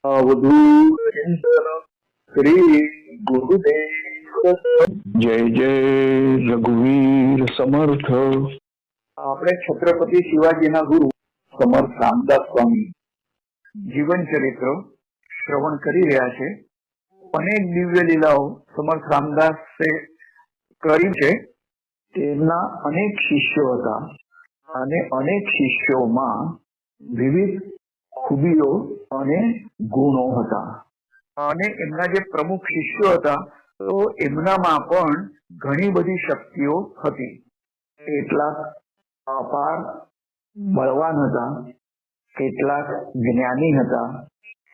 અવધૂત ચિંતન શ્રી ગુરુદેવ જય જય રઘુવીર સમર્થ। આપણે છત્રપતિ શિવાજીના ગુરુ સમર્થ રામદાસ સ્વામી જીવન ચરિત્ર શ્રવણ કરી રહ્યા છે। અનેક દિવ્ય લીલાઓ સમર્થ રામદાસે કરી છે। તેમના અનેક શિષ્યો હતા અને અનેક શિષ્યોમાં વિવિધ ખૂબીઓ અને ગુણો હતા અને એમના જે પ્રમુખ શિષ્યો હતા તો એમનામાં પણ ઘણી બધી શક્તિઓ હતી। કેટલાક અપાર બળવાન હતા, કેટલાક જ્ઞાની હતા,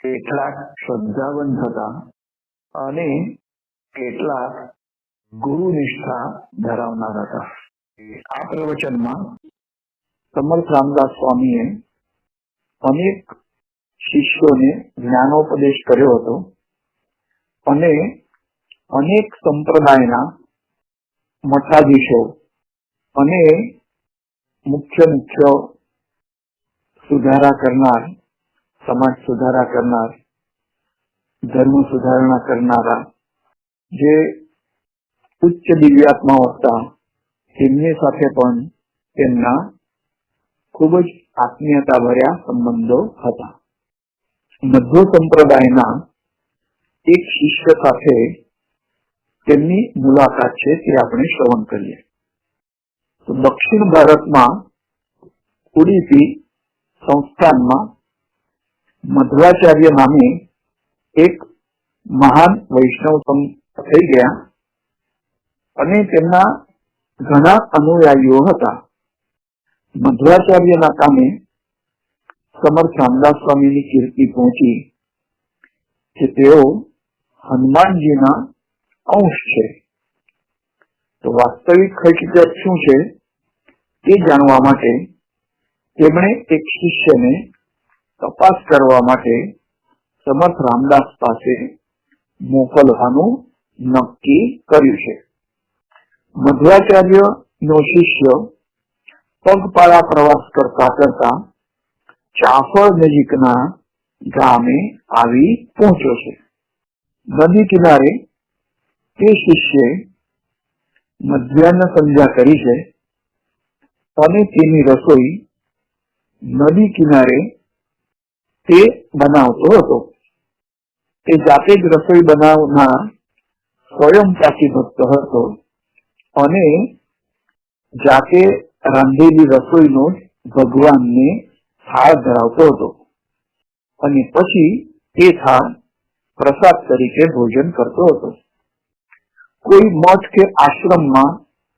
કેટલાક શ્રદ્ધાવંત હતા અને કેટલાક ગુરુનિષ્ઠા ધરાવનાર હતા। આ પ્રવચનમાં સમર્થ રામદાસ સ્વામીએ અનેક શિષ્યોને જ્ઞાનોપદેશ કર્યો હતો અને અનેક સંપ્રદાયના મઠાધીશો અને મુખ્ય સુધારા કરનાર, સમાજ સુધારા કરનાર, ધર્મ સુધારણા કરનારા જે ઉચ્ચ દિવ્યાત્માઓ હતા તેમની સાથે પણ તેમના ખૂબ જ આત્મીયતા ભર્યા સંબંધો હતા। મધ્વ સંપ્રદાયના એક શિષ્ય સાથે તેમની મુલાકાત છે તે આપણે શ્રવણ કરીએ તો દક્ષિણ ભારતમાં ઉડીપી સંસ્થાનમાં મધ્વાચાર્ય નામે એક મહાન વૈષ્ણવ થઈ ગયા અને તેમના ઘણા અનુયાયીઓ હતા। મધ્વાચાર્યના કામે સમર્થ રામદાસ સ્વામીની કીર્તિ પહોંચી કે તેઓ હનુમાનજીના અંશ છે। તો વાસ્તવિક હકીકત શું છે તે જાણવા માટે તેમણે એક શિષ્યને તપાસ કરવા માટે સમર્થ રામદાસ પાસે મોકલવાનું નક્કી કર્યું છે। મધ્વાચાર્યનો શિષ્ય પગપાળા પ્રવાસ કરતા કરતા ચાફળ નજીકના ગામે આવી પહોંચ્યો છે। નદી કિનારે તે શિષ્યે મધ્યાહ્ન સંધ્યા કરી છે અને તેની રસોઈ નદી કિનારે તે બનાવતો હતો। તે જાતે જ રસોઈ બનાવનાર સ્વયં પાકી ભક્ત હતો અને જાતે રાંધેલી રસોઈનો ભગવાનને થાળ ધરાવતો હતો અને પછી એ થાળ પ્રસાદ તરીકે ભોજન કરતો હતો। કોઈ મઠ કે આશ્રમમાં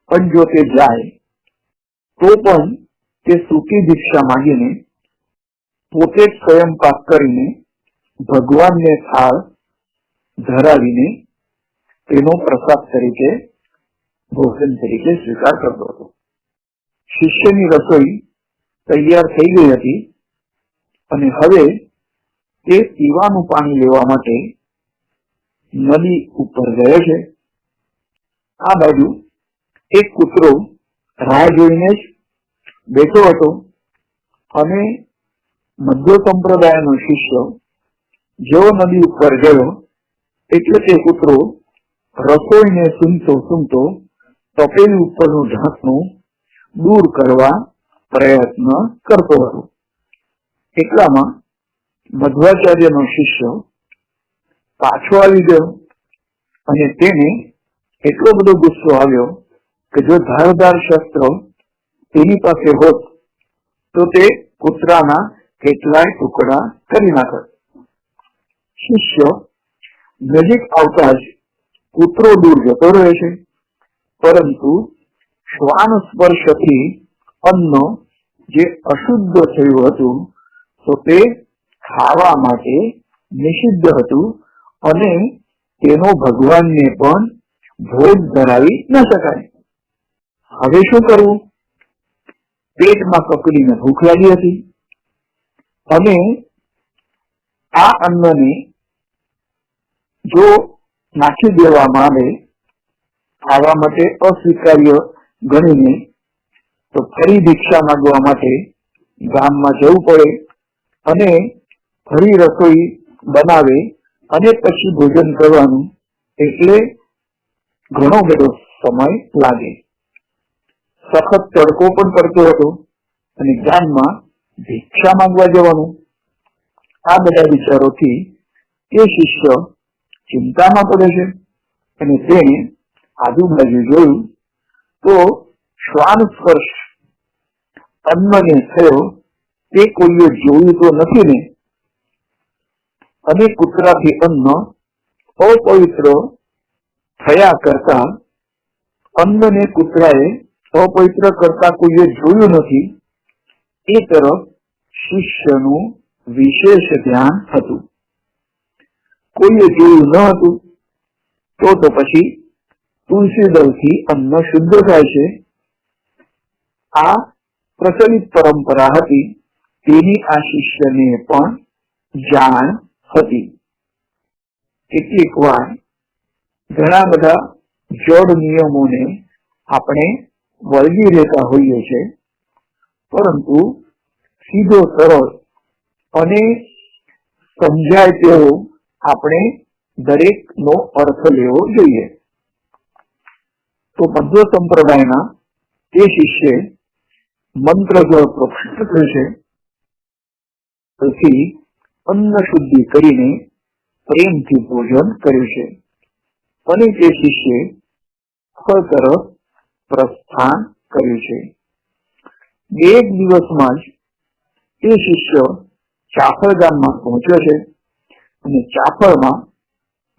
પણ જો તે જાય તો પણ તે સૂકી ભિક્ષા માંગીને પોતે જ સ્વયં પાક કરીને ભગવાનને થાળ ધરાવીને તેનો પ્રસાદ તરીકે ભોજન તરીકે સ્વીકાર કરતો હતો। શિષ્યની રસોઈ તૈયાર થઈ ગઈ હતી અને હવે તે પીવાનું પાણી લેવા માટે નદી ઉપર ગયો છે। આ બાજુ એક કૂતરો રાહ જોઈને જ બેઠો હતો અને મધ્ય સંપ્રદાયનો શિષ્ય જેવો નદી ઉપર ગયો એટલે તે કૂતરો રસોઈને સૂંઘતો તપેલી ઉપરનું ઢાંકણું દૂર કરવા પ્રયત્ન કરતો હતો। એટલામાં મધ્વાચાર્યનો શિષ્ય પાછો આવી ગયો અને તેને એટલો બધો ગુસ્સો આવ્યો કે જો ધારદાર શસ્ત્ર તેની પાસે હોત તો તે કૂતરાના કેટલાય ટુકડા કરી નાખત। શિષ્ય નજીક આવતા જ કૂતરો દૂર જતો રહે છે, પરંતુ શ્વાન સ્પર્શથી અન્ન જે અશુદ્ધ થયું હતું તો તે ખાવા માટે નિષિદ્ધ હતું અને તેનો ભગવાનને પણ ભોગ ધરાવી ન શકાય। હવે શું કરવું? પેટમાં કકડીને ભૂખ લાગી હતી અને આ અન્નને જો નાખી દેવામાં આવે ખાવા માટે અસ્વીકાર્ય ગણીને તો ફરી ભિક્ષા માંગવા માટે ગામમાં જવું પડે અને ફરી રસોઈ બનાવે અને પછી ભોજન કરવાનું એટલે ઘણો બધો સમય લાગે. સખત તડકો પણ પડતો હતો અને ગામમાં ભિક્ષા માંગવા જવાનું. આ બધા વિચારોથી એ શિષ્ય ચિંતામાં પડે છે અને તેણે આજુબાજુ જોયું તો શ્વાન સ્પર્શ અન્નને થયો તે કોઈએ જોયું તો નથી ને. અને કૂતરાથી અન્ન અપવિત્ર થયા કરતા અન્નને કૂતરાએ અપવિત્ર કરતા કોઈએ જોયું નથી એ તરફ શિષ્યનું વિશેષ ધ્યાન હતું. કોઈએ જોયું ન હતું તો પછી તુલસી દળથી અન્ન શુદ્ધ થાય છે. આ પ્રચલિત પરંપરા હતી તેની આ શિષ્યને પણ જાણ હતી. કેટલીક વાર ઘણા બધા જડ નિયમોને આપણે વળગી રહેતા હોઈએ છીએ, પરંતુ સીધો સરળ અને સમજાય તેવો આપણે દરેકનો અર્થ લેવો જોઈએ. તો મધ્વ સંપ્રદાયના તે શિષ્ય મંત્ર જળ પ્રોક્ષિત થશે, પછી અન્ન શુદ્ધિ કરીને પ્રેમથી ભોજન કર્યું છે અને તે શિષ્ય ફળ તરફ પ્રસ્થાન કર્યું છે. બે દિવસમાં જ તે શિષ્ય ચાફળ ગામમાં પહોંચ્યો છે અને ચાફળમાં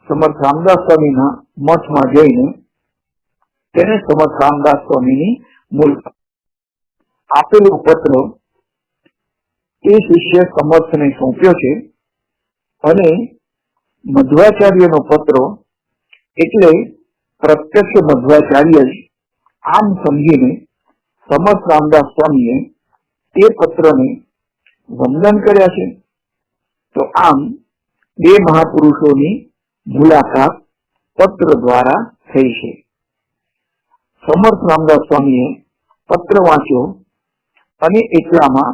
સમર્થ રામદાસ સ્વામીના મઠમાં જઈને તેને સમર્થ રામદાસ સ્વામીની મુલાકાત આપેલો પત્ર તે શિષ્ય સમર્થને સોંપ્યો છે અને મધ્વાચાર્યનો પત્ર એટલે પ્રત્યક્ષ મધ્વાચાર્ય જ આમ સમજીને સમર્થ રામદાસ સ્વામીએ તે પત્રને વંદન કર્યા છે. તો આમ બે મહાપુરુષોની મુલાકાત પત્ર દ્વારા થઈ છે. સમર્થ રામદાસ સ્વામીએ પત્ર વાંચ્યો અને એટલામાં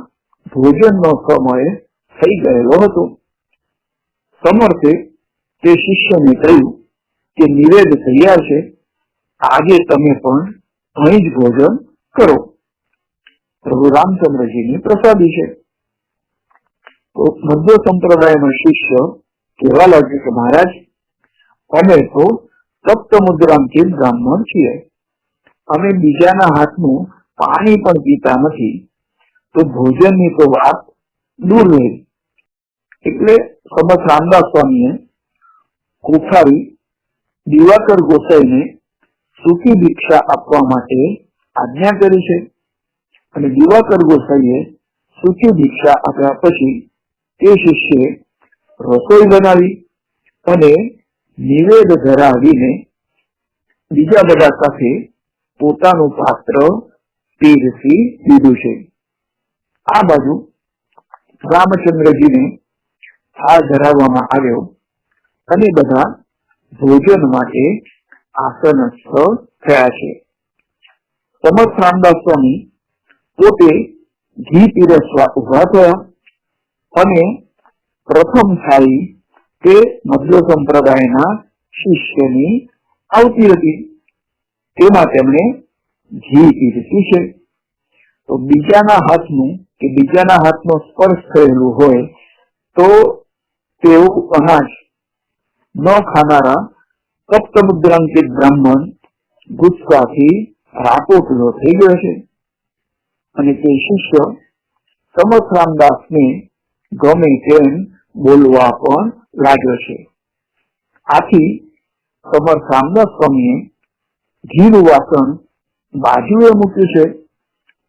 ભોજનનો સમય થઈ ગયેલો હતો. સમર્થે તે શિષ્યને કહ્યું કે નિવેદ તૈયાર છે, આજે તમે પણ અહીં જ ભોજન કરો, પ્રભુ રામચંદ્રજીની પ્રસાદી છે. તો મધ્વ સંપ્રદાયનો શિષ્ય કહેવા લાગ્યો કે મહારાજ, અમે તો તપ્ત મુદ્રાંકિત બ્રાહ્મણ છીએ, અમે બીજાના હાથનું પાણી પણ પીતા નથી, તો ભોજનની તો વાત દૂર રહી. એટલે સમર્થ રામદાસ સ્વામીએ કુખારી દિવાકર ગોસાઈને સૂકી ભિક્ષા આપવા માટે આજ્ઞા કરી છે અને દિવાકર ગોસાઈએ સૂકી ભિક્ષા આપ્યા પછી તે શિષ્યએ રસોઈ બનાવી અને નિવેદ ધરાવીને બીજા બધા સાથે પોતાનું પાત્ર પીરસી દીધું છે. આ બાજુ રામચંદ્રજીને થાળ ધરાવવામાં આવ્યો અને બધા ભોજન માટે આસનસ્થ થયા છે. સમર્થ રામદાસ સ્વામી પોતે ઘી પીરસવા ઉભા થયા અને પ્રથમ થાળી તે મધ્વ સંપ્રદાયના શિષ્યની આવતી હતી, તેમાં તેમણે ઘી પીરસી છે. તો બીજાના હાથનું કે બીજાના હાથનો સ્પર્શ થયેલું હોય તો તેવું અનાજ ન ખાનારા તપ્ત મુદ્રાંકિત બ્રાહ્મણ ગુસ્સાથી રાતોટલો થઈ ગયો છે અને તે શિષ્ય સમર્થ રામદાસને ગમે તેમ બોલવા પણ લાગ્યો છે. આથી સમર્થ રામદાસ સ્વામીએ ઘીનું વાસણ બાજુએ મૂક્યું છે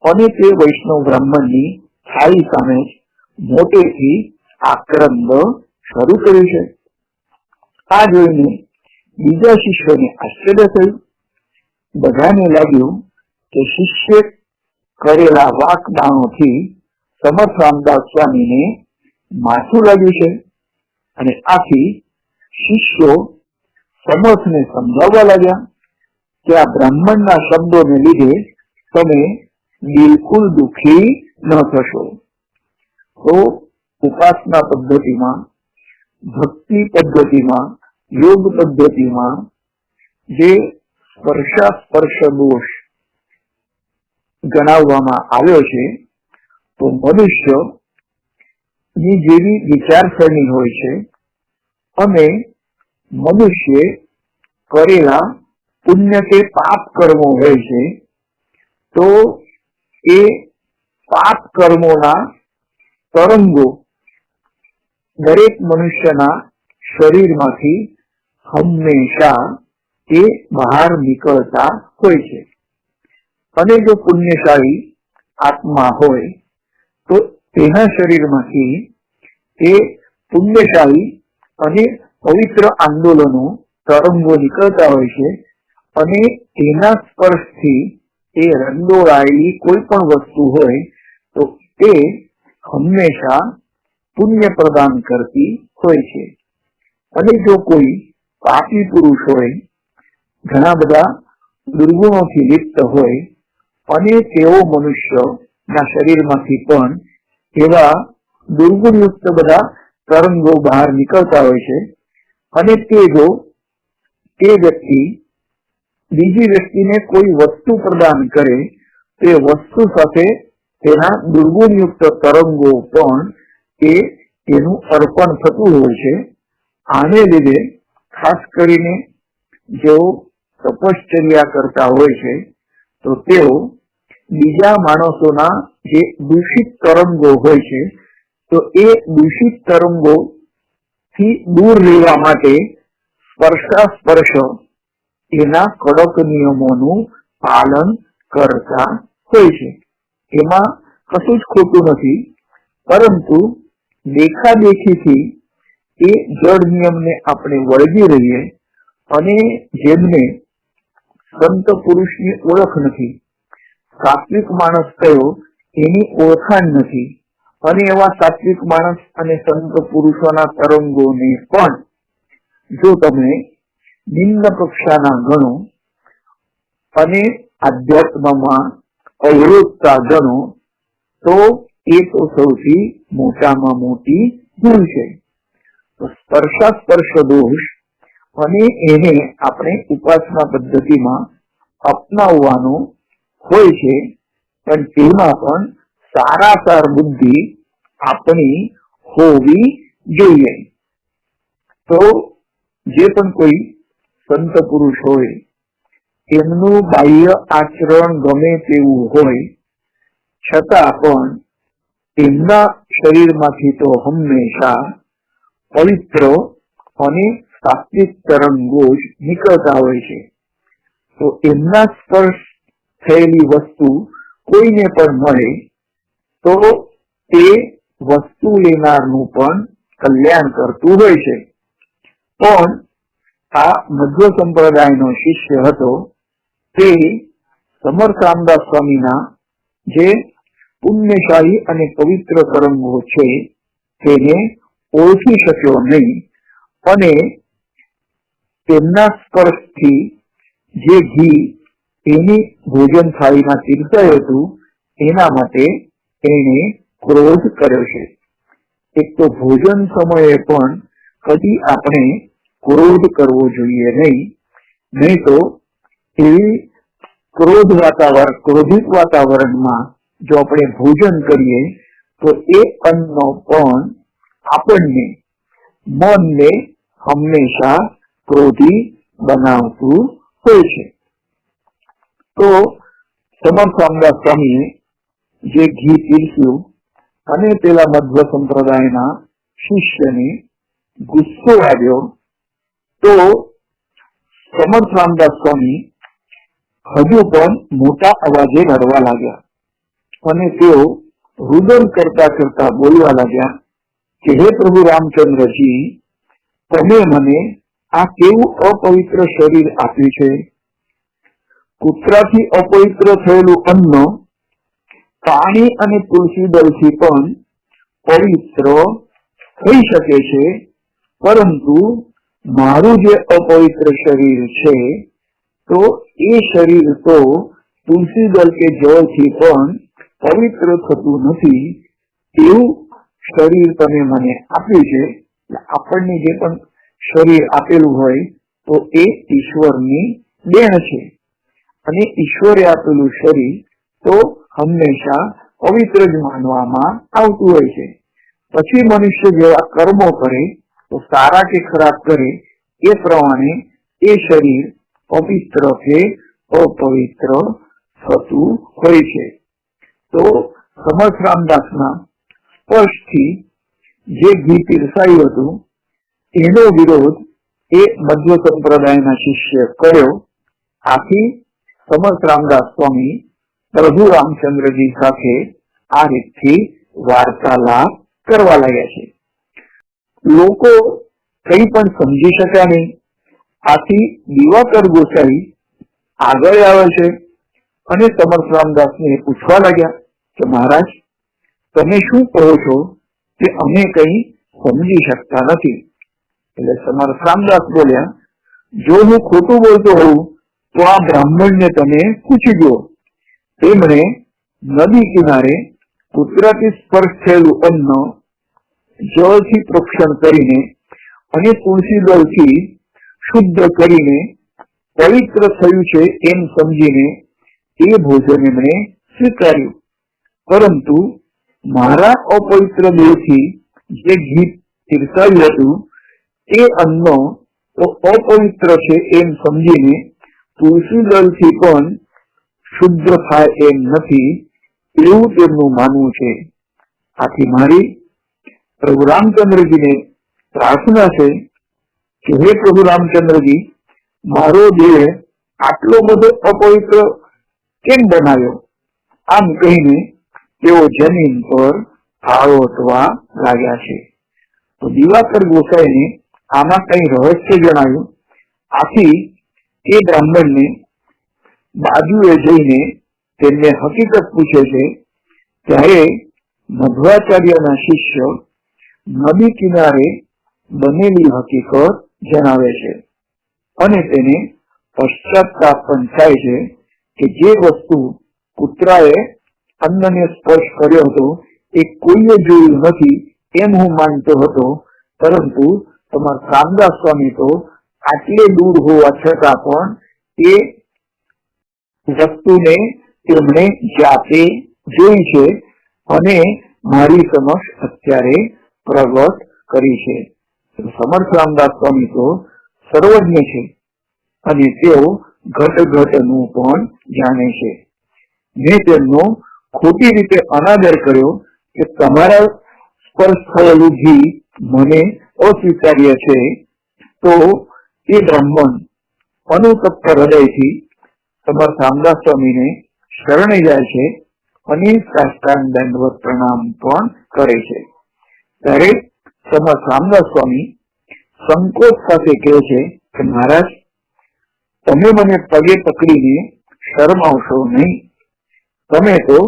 અને તે વૈષ્ણવ બ્રાહ્મણની થાળી સામે મોટેથી આક્રંદ શરૂ કર્યું છે. આ જોઈને બીજા શિષ્યોને આશ્ચર્ય થયું. બધાને લાગ્યું કે શિષ્ય કરેલા વાકદાણોથી સમર્થ રામદાસ સ્વામીને માથું લાગ્યું છે અને આથી શિષ્યો સમર્થને સમજાવવા લાગ્યા કે આ બ્રાહ્મણના શબ્દોને લીધે તમે બિલકુલ દુઃખી ન થશો. તો ઉપાસના પદ્ધતિમાં ભક્તિ પદ્ધતિમાં, યોગ પદ્ધતિમાં જે સ્પર્શાસ્પર્શ દોષ ગણાવવામાં આવ્યો છે, તો મનુષ્ય ની જેવી વિચારસરણી હોય છે અને મનુષ્ય કરેલા પુણ્ય કે પાપ કર્મો હોય છે, તો એ પાપ કર્મોના તરંગો દરેક મનુષ્યના શરીરમાંથી હંમેશા એ બહાર નીકળતા હોય છે. અને જો પુણ્યશાળી આત્મા હોય તો તેના શરીરમાંથી એ પુણ્યશાળી અને પવિત્ર આંદોલનો તરંગો નીકળતા હોય છે અને તેના સ્પર્શથી એ રંગોળાયેલી કોઈ પણ વસ્તુ હોય તો તે હંમેશા પુણ્ય પ્રદાન કરતી હોય છે. અને જો કોઈ પાપી પુરુષ હોય, ઘણા બધા દુર્ગુણોથી લિપ્ત હોય અને તેઓ મનુષ્યના શરીરમાંથી પણ એવા દુર્ગુણયુક્ત બધા તરંગો બહાર નીકળતા હોય છે અને તે વ્યક્તિ બીજી વ્યક્તિને કોઈ વસ્તુ પ્રદાન કરે, તે વસ્તુ સાથે તેના દુર્ગુણયુક્ત તરંગો પણ તેનું અર્પણ થતું હોય છે. આને લીધે ખાસ કરીને જેઓ તપશ્ચર્યા કરતા હોય છે તો તેઓ બીજા માણસોના જે દૂષિત તરંગો હોય છે, તો એ દૂષિત તરંગો થી દૂર રહેવા માટે સ્પર્શાસ્પર્શ એના કડક નિયમોનું પાલન કરતા હોય છે. એમાં કશું જ ખોટું નથી, પરંતુ દેખાદેખીથી એ જળ નિયમને આપણે વળગી રહીએ અને જેમને સંત પુરુષની ઓળખ નથી, સાત્વિક માણસ કયો એની ઓળખાણ નથી, અને એવા સાત્વિક માણસ અને સંત પુરુષોના તરંગોને પણ જો તમે નિમ્ન કક્ષાના ગણો અને આધ્યાત્મમાં અવરોધતા ગણો તો એ તો સૌથી મોટામાં મોટી ભૂલ છે. સ્પર્શાસ્પર્શ દોષ અને એને આપણે ઉપાસના પદ્ધતિમાં અપનાવવાનો હોય છે, પણ તેમાં પણ સારાસાર બુદ્ધિ આપણી હોવી જોઈએ. તો જે પણ કોઈ સંત પુરુષ હોય એમનું બાહ્ય આચરણ ગમે તેવું હોય છતાં પણ તેમના શરીરમાંથી તો હંમેશા પવિત્ર અને સાત્વિક તરંગો જ નીકળતા હોય છે. તો એમના સ્પર્શ થયેલી વસ્તુ કોઈને પણ મળે તો તે વસ્તુ લેનારનું પણ કલ્યાણ કરતું હોય છે. પણ આ મધ્વ સંપ્રદાયનો શિષ્ય હતો તે સમર્થ રામદાસ સ્વામીના જે પુણ્યશાળી અને પવિત્ર તરંગો છે તેને ઓળખી શક્યો નહીં અને તેમના સ્પર્શથી જે ઘી એની ભોજન થાળીમાં પીરસાયું હતું એના માટે એને ક્રોધ કર્યો છે. એક તો ભોજન સમયે પણ કદી આપણે ક્રોધ કરવો જોઈએ નહીં તો એવી ક્રોધિત વાતાવરણમાં જો આપણે ભોજન કરીએ તો એ અન્નનો પણ આપણને મનને હંમેશા ક્રોધી બનાવતું હોય છે. તો સમર્થ રામદાસ સ્વામીએ જે ઘી પીરસ્યું અને પેલા મધ્વ સંપ્રદાયના શિષ્યને ગુસ્સો આવ્યો તો સમર્થ રામદાસ સ્વામી હજુ પણ મોટા અવાજે રડવા લાગ્યા અને તેઓ રુદન કરતા કરતા બોલવા લાગ્યા કે હે પ્રભુ રામચંદ્રજી, તમે મને આ કેવું અપવિત્ર શરીર આપ્યું છે. કૂતરાથી અપવિત્ર થયેલું અન્ન પાણી અને તુલસી દળથી પણ પવિત્ર થઈ શકે છે, પરંતુ મારું જે અપવિત્ર શરીર છે તો એ શરીર તો તુલસી દળ કે જળથી પણ પવિત્ર થતું નથી. એવું શરીર તમે મને આપ્યું છે આપણને જે પણ શરીર આપેલું હોય તો એ ઈશ્વરની દેણ છે, અને ઈશ્વરે આપેલું શરીર તો હંમેશા પવિત્ર જ માનવામાં આવતું હોય છે. પછી મનુષ્ય જેવા કર્મો કરે તો સારા કે ખરાબ કરે એ પ્રમાણે એ શરીર પવિત્ર કે અપવિત્ર થતું હોય છે. તો સમર્થ રામદાસના સ્પર્શથી જે ઘી પીરસાયું હતું એનો વિરોધ એ મધ્વ સંપ્રદાયના શિષ્ય કર્યો. આથી સમર્થ રામદાસ સ્વામી પ્રભુ રામચંદ્રજી સાથે આ રીતથી વાર્તાલાપ કરવા લાગ્યા છે. લોકો કઈ પણ સમજી શક્યા નહીં. આથી દિવાકર ગોસાઈ આગળ આવે છે અને સમર્થ રામદાસને પૂછવા લાગ્યા કે મહારાજ, તમે શું કહો છો કે અમે કઈ સમજી શકતા નથી? એટલે સમર્થ રામદાસ બોલ્યા, જો હું ખોટું બોલતો હોઉં તો આ બ્રાહ્મણને તમે પૂછી જુઓ. તેમણે નદી કિનારે કુદરતી સ્પર્શ થયેલું અન્ન જળથી પ્રોક્ષણ કરીને અને તુલસી દળથી શુદ્ધ કરીને પવિત્ર થયું છે એમ સમજીને એ ભોજન એમણે સ્વીકાર્યું. પરંતુ મારા અપવિત્ર દેહથી જે ઘી પીરસાયું હતું એ અન્ન તો અપવિત્ર છે એમ સમજીને તુલસી દળથી પણ શુદ્ધ થાય એમ નથી એવું તેમનું માનવું છે. આથી મારી પ્રભુ રામચંદ્રજીને પ્રાર્થના છે કે હે પ્રભુ રામચંદ્રજી, મારો દેહ આટલો બધો અપવિત્ર કેમ બનાવ્યો? આમ કહીને તેઓ જમીન પર આળોટવા લાગ્યા છે. તો દિવાકર ગોસાઈને આમાં કઈ રહસ્ય જણાવ્યું. આથી એ બ્રાહ્મણને બાજુએ જઈને તેમને હકીકત પૂછે છે. ત્યારે મધ્વાચાર્યના શિષ્ય નદી કિનારે બનેલી હકીકત જણાવે છે અને તેને પશ્ચાતાપ પણ થાય છે કે જે વસ્તુ કૂતરાએ અન્નને સ્પર્શ કર્યો હતો એ કોઈએ જોયું નથી એમ હું માનતો હતો, પરંતુ તમારા રામદાસ સ્વામી તો આટલે દૂર હોવા છતાં પણ એ વસ્તુને તેમણે જાતે જોઈ છે અને મારી સમક્ષ અત્યારે પ્રગટ કરી છે. સમર્થ રામદાસ સ્વામી તો સર્વજ્ઞ છે અને તેઓ ઘટનું પણ જાણે છે. મેં તેમનો ખોટી રીતે અનાદર કર્યો કે તમારા સ્પર્શ થયેલું ઘી મને અસ્વીકાર્ય છે. તો એ બ્રાહ્મણ અનુતપ્ત હૃદયથી સમર્થ રામદાસ સ્વામીને શરણે જાય છે અને સાષ્ટાંગ દંડવત પ્રણામ પણ કરે છે. ત્યારે સમર્થ રામદાસ સ્વામી સંકોચ સાથે કહે છે કે મહારાજ, તમે મને પગે પકડીને શરમાવશો નહીં. તમે તો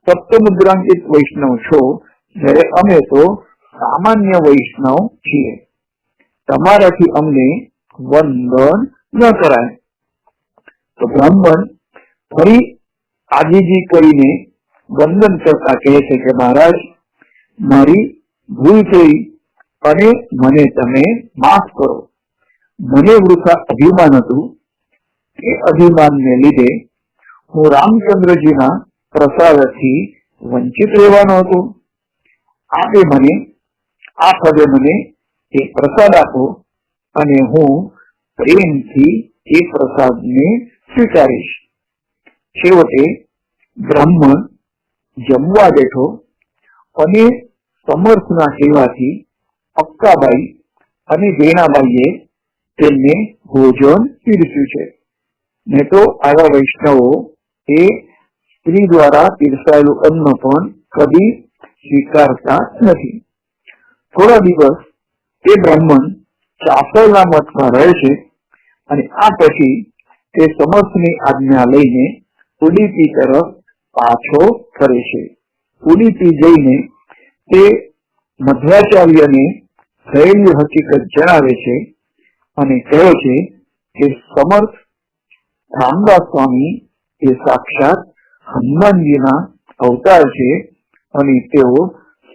સપ્તમુદ્રાંકિત વૈષ્ણવ છો, જ્યારે અમે તો સામાન્ય વૈષ્ણવ છીએ. તમારાથી અમને વંદન ન કરાય. તો બ્રાહ્મણ ફરી આજીજી કરીને વંદન કરતા કહે છે કે મહારાજ, મારી ભૂલ થઈ અને મને તમે માફ કરો. મને વૃથા અભિમાન હતું. એ અભિમાનને લીધે હું રામચંદ્રજીના પ્રસાદથી વંચિત રહેવાનો હતો. આપે મને એ પ્રસાદ આપો અને હું પ્રેમથી એ પ્રસાદને સ્વીકારીશ. છેવટે બ્રાહ્મણ જમવા બેઠો અને સમર્થના સેવાથી અક્કાબાઈ અને વેણાબાઈએ તેમને ભોજન પીરસ્યું છે. ને તો આવા વૈષ્ણવો એ સ્ત્રી દ્વારા પીરસાયેલું અન્ન પણ કદી સ્વીકારતા નથી. થોડા દિવસ તે બ્રાહ્મણ ચાસરના મઠમાં રહે છે અને આ પછી તે સમર્થની આજ્ઞા લઈને ઉડીપી તરફ પાછો ફરે છે. ઉડીપી જઈને તે મધ્વાચાર્યને થયેલી હકીકત જણાવે છે અને કહે છે કે સમર્થ રામદાસ સ્વામી એ સાક્ષાત હનુમાનજીના અવતાર છે અને તેઓ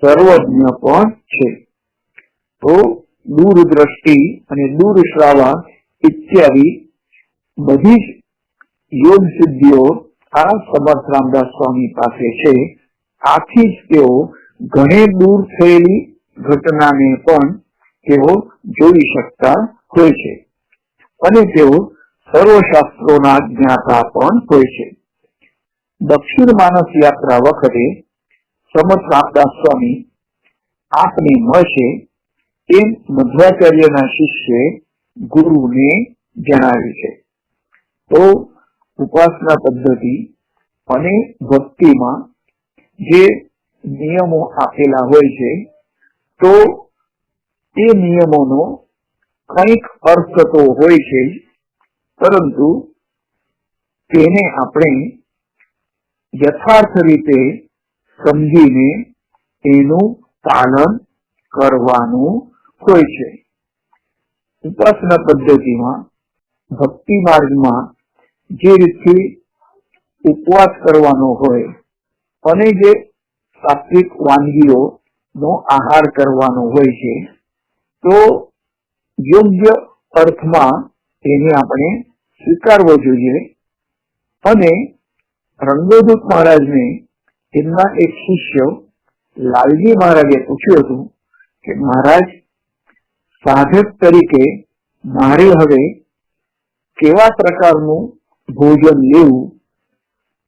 સર્વજ્ઞ પણ છે. તો દૂરદ્રષ્ટિ અને દૂરશ્રાવા ઇત્યાદि બધી જ યોગ સિદ્ધિઓ આ સમર્થ રામદાસ સ્વામી પાસે છે. આથી જ તેઓ ઘણી દૂર થયેલી ઘટનાને પણ તેઓ જોઈ શકતા હોય છે અને તેઓ સર્વશાસ્ત્રોના જ્ઞાતા પણ હોય છે. દક્ષિણ માનસ યાત્રા વખતે સમર્થ રામદાસ સ્વામી આપને મળશે એમ મધ્વાચાર્યના શિષ્ય ગુરુને જણાવ્યું છે. તો ઉપાસના પદ્ધતિ અને ભક્તિમાં જે નિયમો આપેલા હોય છે તો એ નિયમોનો કંઈક અર્થ તો હોય છે, પરંતુ તેને આપણે યથાર્થ રીતે સમજીને એનું પાલન કરવાનું હોય છે. ઉપાસના પદ્ધતિમાં ભક્તિ માર્ગમાં જે રીતે ઉપવાસ કરવાનો હોય અને જે સાત્વિક વાનગીઓ નો આહાર કરવાનો હોય છે તો યોગ્ય અર્થમાં તેને આપણે સ્વીકારવો જોઈએ. અને રંગોદૂત મહારાજને તેમના એક શિષ્ય લાલજી મહારાજે પૂછ્યું હતું કે મહારાજ, સાધક તરીકે મારે હવે કેવા પ્રકારનું ભોજન લેવું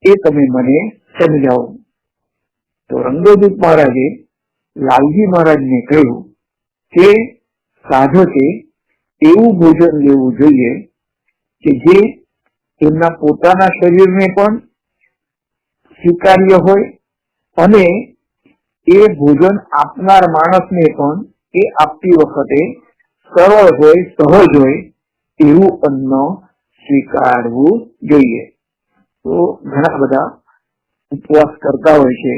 એ તમે મને સમજાવો. તો રંગોદૂત મહારાજે લાલજી મહારાજને કહ્યું કે સાધકે એવું ભોજન લેવું જોઈએ કે જે તેમના પોતાના શરીરને પણ સ્વીકાર્ય હોય અને એ ભોજન આપનાર માણસને પણ એ આપતી વખતે સરળ હોય, સહજ હોય એવું અન્ન સ્વીકારવું જોઈએ. તો ઘણા બધા ઉપવાસ કરતા હોય છે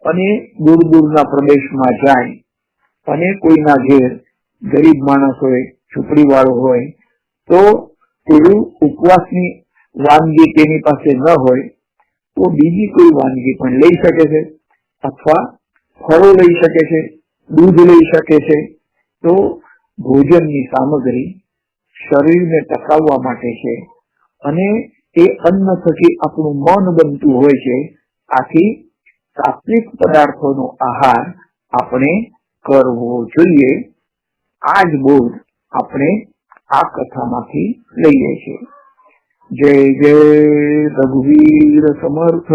અને દૂર દૂરના પ્રદેશમાં જાય અને કોઈના ઘેર ગરીબ માણસ હોય, ઝૂંપડી વાળો હોય તો તેવું ઉપવાસની વાનગી તેની પાસે ન હોય તો બીજી કોઈ વાનગી પણ લઈ શકે છે, અથવા ફળો લઈ શકે છે, દૂધ લઈ શકે છે. તો ભોજનની સામગ્રી શરીરને ટકાવવા માટે છે અને એ અન્ન થકી આપણું મન બનતું હોય છે. આથી સાત્વિક પદાર્થોનો આહાર આપણે કરવો જોઈએ. આ જ બોધ આપણે આ કથામાંથી લઈએ છીએ. જય જય રઘુવીર સમર્થ.